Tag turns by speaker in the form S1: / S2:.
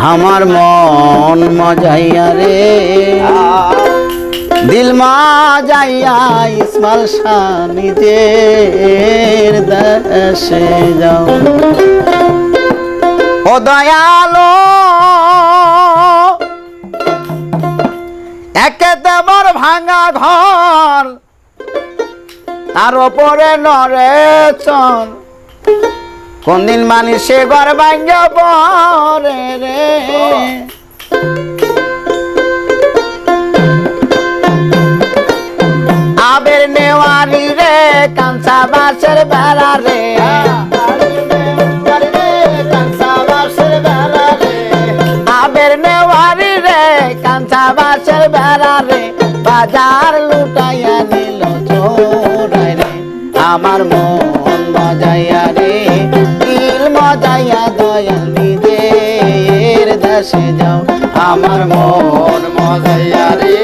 S1: আমার মন মজাইয়া রে দিল মজাইয়া ইসমাইল শাহ নিজের দেশে যাও ও দয়ালো একেতে মোর ভাঙা ঘর তার ওপরে নরে চর কোন দিন মানুষে ঘর ভাঙ্গা পরে রে আবের নেওয়ারি রে কাঁচা বাঁশের বেড়া রে আবের নেওয়ারি রে কাঁচা বাঁশের বেড়া রে বাজার লুটাইয়া নিল চোরাই রে আমার মন মজাইয়া রে দিল মজাইয়া দয়াল নিজের দেশে যাও আমার মন মজাইয়া রে